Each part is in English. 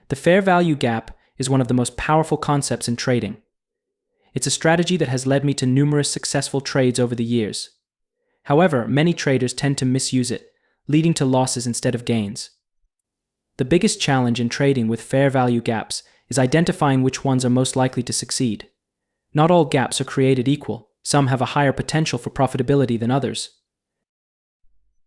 The fair value gap is one of the most powerful concepts in trading. It's a strategy that has led me to numerous successful trades over the years. However, many traders tend to misuse it, leading to losses instead of gains. The biggest challenge in trading with fair value gaps is identifying which ones are most likely to succeed. Not all gaps are created equal. Some have a higher potential for profitability than others.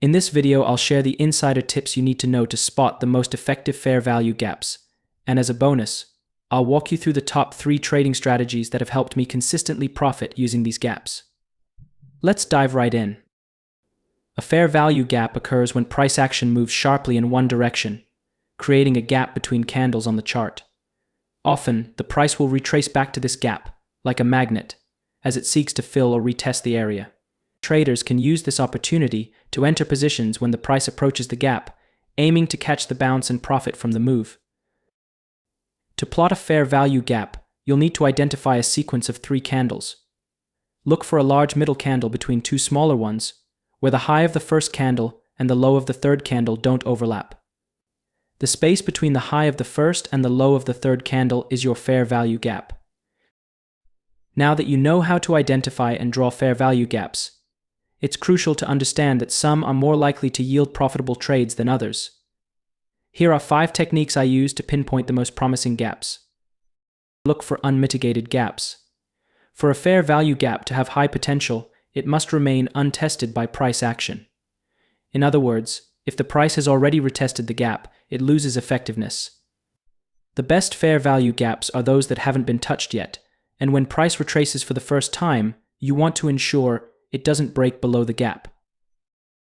In this video, I'll share the insider tips you need to know to spot the most effective fair value gaps. And as a bonus, I'll walk you through the top 3 trading strategies that have helped me consistently profit using these gaps. Let's dive right in. A fair value gap occurs when price action moves sharply in one direction, creating a gap between candles on the chart. Often, the price will retrace back to this gap, like a magnet, as it seeks to fill or retest the area. Traders can use this opportunity to enter positions when the price approaches the gap, aiming to catch the bounce and profit from the move. To plot a fair value gap, you'll need to identify a sequence of 3 candles. Look for a large middle candle between 2 smaller ones, where the high of the first candle and the low of the third candle don't overlap. The space between the high of the first and the low of the third candle is your fair value gap. Now that you know how to identify and draw fair value gaps, it's crucial to understand that some are more likely to yield profitable trades than others. Here are 5 techniques I use to pinpoint the most promising gaps. Look for unmitigated gaps. For a fair value gap to have high potential, it must remain untested by price action. In other words, if the price has already retested the gap, it loses effectiveness. The best fair value gaps are those that haven't been touched yet, and when price retraces for the first time, you want to ensure it doesn't break below the gap.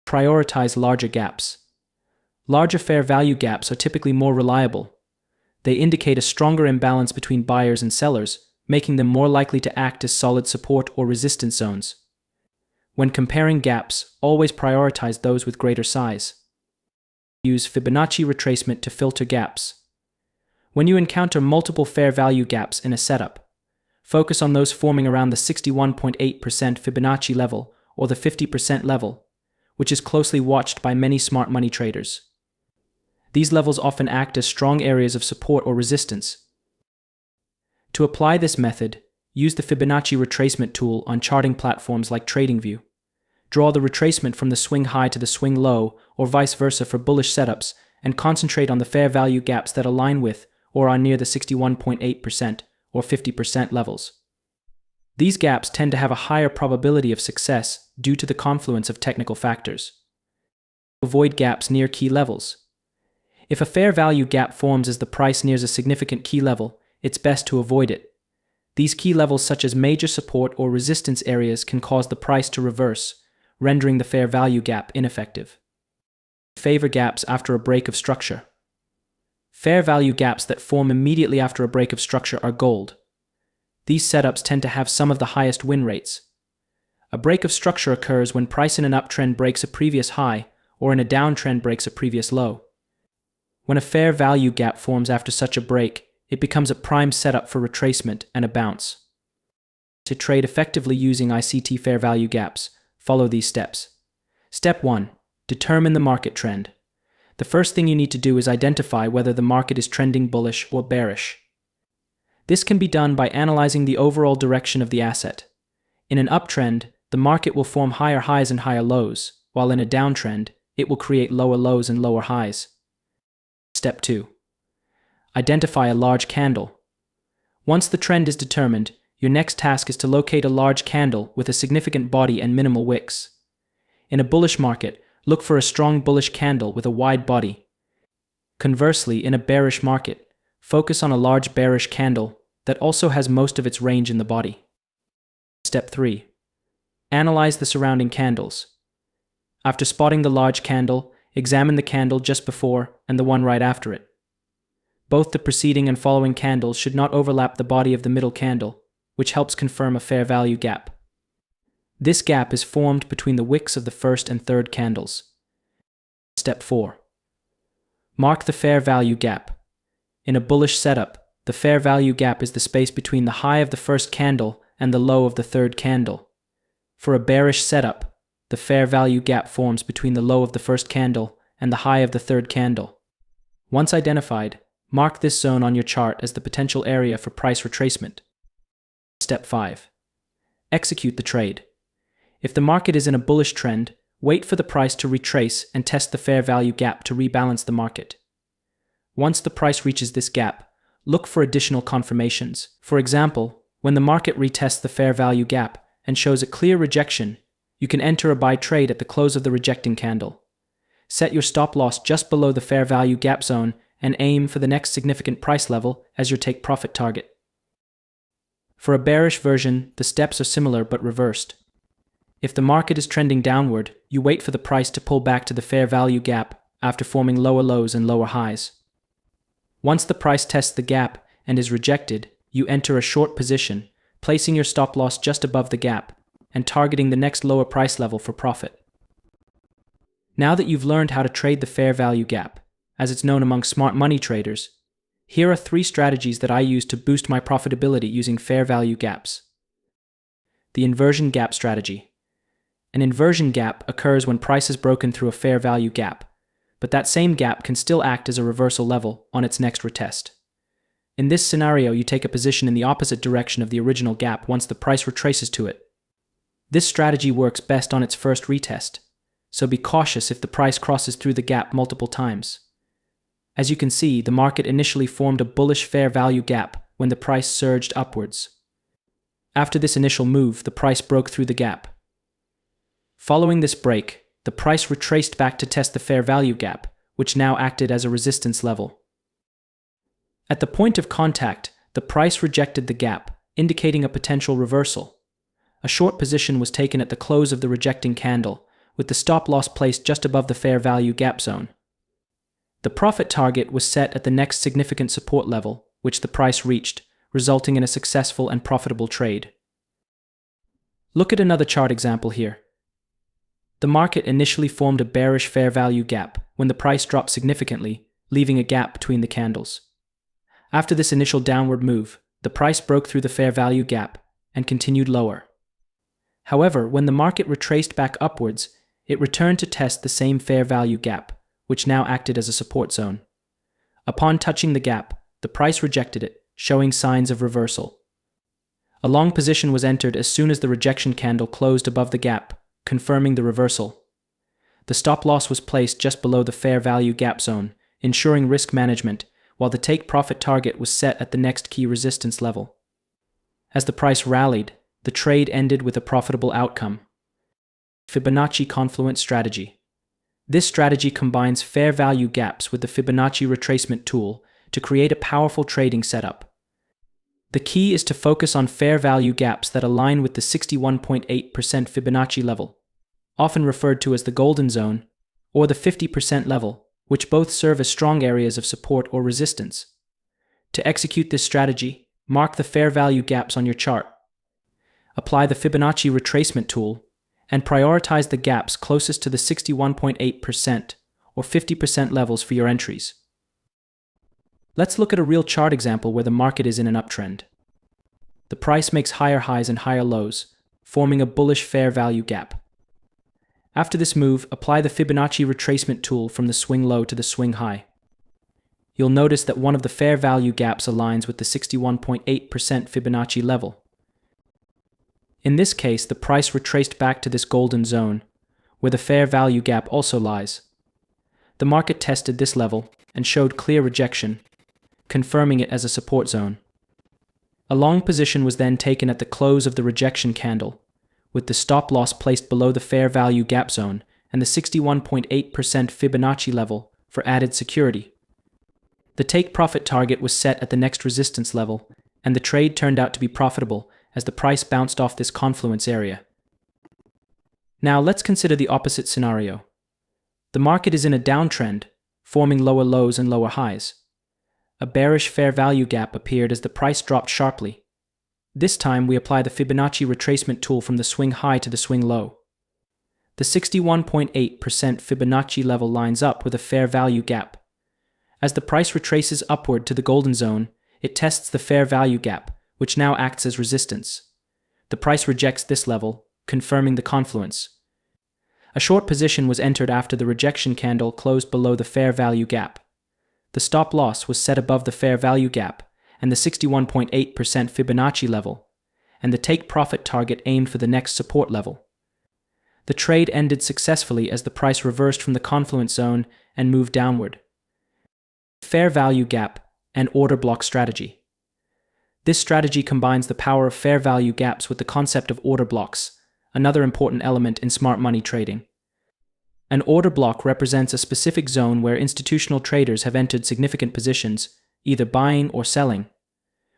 Prioritize larger gaps. Larger fair value gaps are typically more reliable. They indicate a stronger imbalance between buyers and sellers, making them more likely to act as solid support or resistance zones. When comparing gaps, always prioritize those with greater size. Use Fibonacci retracement to filter gaps. When you encounter multiple fair value gaps in a setup, focus on those forming around the 61.8% Fibonacci level or the 50% level, which is closely watched by many smart money traders. These levels often act as strong areas of support or resistance. To apply this method, use the Fibonacci retracement tool on charting platforms like TradingView. Draw the retracement from the swing high to the swing low, or vice versa for bullish setups, and concentrate on the fair value gaps that align with or are near the 61.8% or 50% levels. These gaps tend to have a higher probability of success due to the confluence of technical factors. Avoid gaps near key levels. If a fair value gap forms as the price nears a significant key level, it's best to avoid it. These key levels, such as major support or resistance areas, can cause the price to reverse, rendering the fair value gap ineffective. Favor gaps after a break of structure. Fair value gaps that form immediately after a break of structure are gold. These setups tend to have some of the highest win rates. A break of structure occurs when price in an uptrend breaks a previous high or in a downtrend breaks a previous low. When a fair value gap forms after such a break, it becomes a prime setup for retracement and a bounce. To trade effectively using ICT fair value gaps, follow these steps. Step 1. Determine the market trend. The first thing you need to do is identify whether the market is trending bullish or bearish. This can be done by analyzing the overall direction of the asset. In an uptrend, the market will form higher highs and higher lows, while in a downtrend, it will create lower lows and lower highs. Step 2. Identify a large candle. Once the trend is determined, your next task is to locate a large candle with a significant body and minimal wicks. In a bullish market, look for a strong bullish candle with a wide body. Conversely, in a bearish market, focus on a large bearish candle that also has most of its range in the body. Step 3. Analyze the surrounding candles. After spotting the large candle, examine the candle just before and the one right after it. Both the preceding and following candles should not overlap the body of the middle candle, which helps confirm a fair value gap. This gap is formed between the wicks of the first and third candles. Step 4. Mark the fair value gap. In a bullish setup, the fair value gap is the space between the high of the first candle and the low of the third candle. For a bearish setup, the fair value gap forms between the low of the first candle and the high of the third candle. Once identified, Mark this zone on your chart as the potential area for price retracement. Step 5. Execute the trade. If the market is in a bullish trend, wait for the price to retrace and test the fair value gap to rebalance the market. Once the price reaches this gap, look for additional confirmations. For example, when the market retests the fair value gap and shows a clear rejection, you can enter a buy trade at the close of the rejecting candle. Set your stop loss just below the fair value gap zone and aim for the next significant price level as your take profit target. For a bearish version, the steps are similar but reversed. If the market is trending downward, you wait for the price to pull back to the fair value gap after forming lower lows and lower highs. Once the price tests the gap and is rejected, you enter a short position, placing your stop loss just above the gap and targeting the next lower price level for profit. Now that you've learned how to trade the fair value gap, as it's known among smart money traders, here are 3 strategies that I use to boost my profitability using fair value gaps. The inversion gap strategy. An inversion gap occurs when price is broken through a fair value gap, but that same gap can still act as a reversal level on its next retest. In this scenario, you take a position in the opposite direction of the original gap once the price retraces to it. This strategy works best on its first retest, so be cautious if the price crosses through the gap multiple times. As you can see, the market initially formed a bullish fair value gap when the price surged upwards. After this initial move, the price broke through the gap. Following this break, the price retraced back to test the fair value gap, which now acted as a resistance level. At the point of contact, the price rejected the gap, indicating a potential reversal. A short position was taken at the close of the rejecting candle, with the stop loss placed just above the fair value gap zone. The profit target was set at the next significant support level, which the price reached, resulting in a successful and profitable trade. Look at another chart example here. The market initially formed a bearish fair value gap when the price dropped significantly, leaving a gap between the candles. After this initial downward move, the price broke through the fair value gap and continued lower. However, when the market retraced back upwards, it returned to test the same fair value gap, which now acted as a support zone. Upon touching the gap, the price rejected it, showing signs of reversal. A long position was entered as soon as the rejection candle closed above the gap, confirming the reversal. The stop loss was placed just below the fair value gap zone, ensuring risk management, while the take profit target was set at the next key resistance level. As the price rallied, the trade ended with a profitable outcome. Fibonacci confluence strategy. This strategy combines fair value gaps with the Fibonacci retracement tool to create a powerful trading setup. The key is to focus on fair value gaps that align with the 61.8% Fibonacci level, often referred to as the golden zone, or the 50% level, which both serve as strong areas of support or resistance. To execute this strategy, mark the fair value gaps on your chart. Apply the Fibonacci retracement tool and prioritize the gaps closest to the 61.8% or 50% levels for your entries. Let's look at a real chart example where the market is in an uptrend. The price makes higher highs and higher lows, forming a bullish fair value gap. After this move, apply the Fibonacci retracement tool from the swing low to the swing high. You'll notice that one of the fair value gaps aligns with the 61.8% Fibonacci level. In this case, the price retraced back to this golden zone, where the fair value gap also lies. The market tested this level and showed clear rejection, confirming it as a support zone. A long position was then taken at the close of the rejection candle, with the stop loss placed below the fair value gap zone and the 61.8% Fibonacci level for added security. The take profit target was set at the next resistance level, and the trade turned out to be profitable as the price bounced off this confluence area. Now let's consider the opposite scenario. The market is in a downtrend, forming lower lows and lower highs. A bearish fair value gap appeared as the price dropped sharply. This time we apply the Fibonacci retracement tool from the swing high to the swing low. The 61.8% Fibonacci level lines up with a fair value gap. As the price retraces upward to the golden zone, it tests the fair value gap, which now acts as resistance. The price rejects this level, confirming the confluence. A short position was entered after the rejection candle closed below the fair value gap. The stop loss was set above the fair value gap and the 61.8% Fibonacci level, and the take profit target aimed for the next support level. The trade ended successfully as the price reversed from the confluence zone and moved downward. Fair value gap and order block strategy. This strategy combines the power of fair value gaps with the concept of order blocks, another important element in smart money trading. An order block represents a specific zone where institutional traders have entered significant positions, either buying or selling.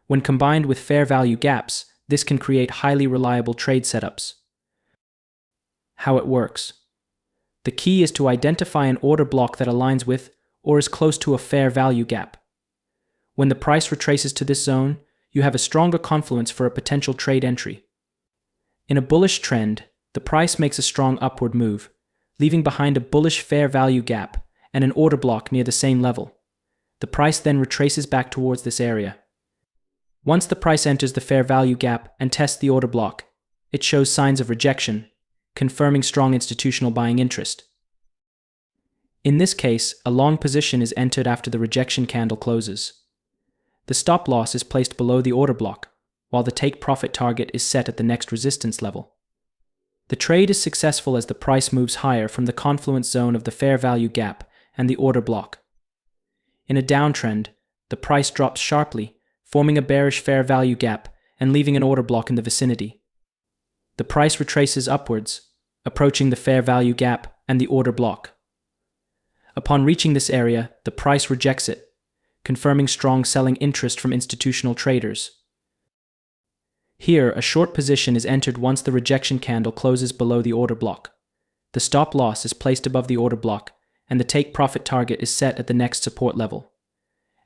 When combined with fair value gaps, this can create highly reliable trade setups. How it works. The key is to identify an order block that aligns with or is close to a fair value gap. When the price retraces to this zone, you have a stronger confluence for a potential trade entry. In a bullish trend, the price makes a strong upward move, leaving behind a bullish fair value gap and an order block near the same level. The price then retraces back towards this area. Once the price enters the fair value gap and tests the order block, it shows signs of rejection, confirming strong institutional buying interest. In this case, a long position is entered after the rejection candle closes. The stop loss is placed below the order block, while the take profit target is set at the next resistance level. The trade is successful as the price moves higher from the confluence zone of the fair value gap and the order block. In a downtrend, the price drops sharply, forming a bearish fair value gap and leaving an order block in the vicinity. The price retraces upwards, approaching the fair value gap and the order block. Upon reaching this area, the price rejects it, confirming strong selling interest from institutional traders. Here, a short position is entered once the rejection candle closes below the order block. The stop loss is placed above the order block, and the take profit target is set at the next support level.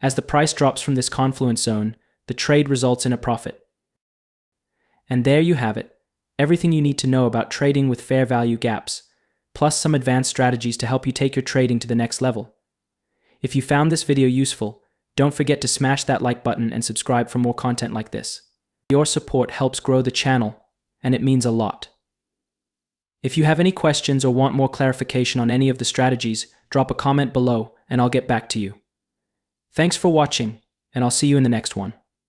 As the price drops from this confluence zone, the trade results in a profit. And there you have it, everything you need to know about trading with fair value gaps, plus some advanced strategies to help you take your trading to the next level. If you found this video useful, don't forget to smash that like button and subscribe for more content like this. Your support helps grow the channel, and it means a lot. If you have any questions or want more clarification on any of the strategies, drop a comment below and I'll get back to you. Thanks for watching, and I'll see you in the next one.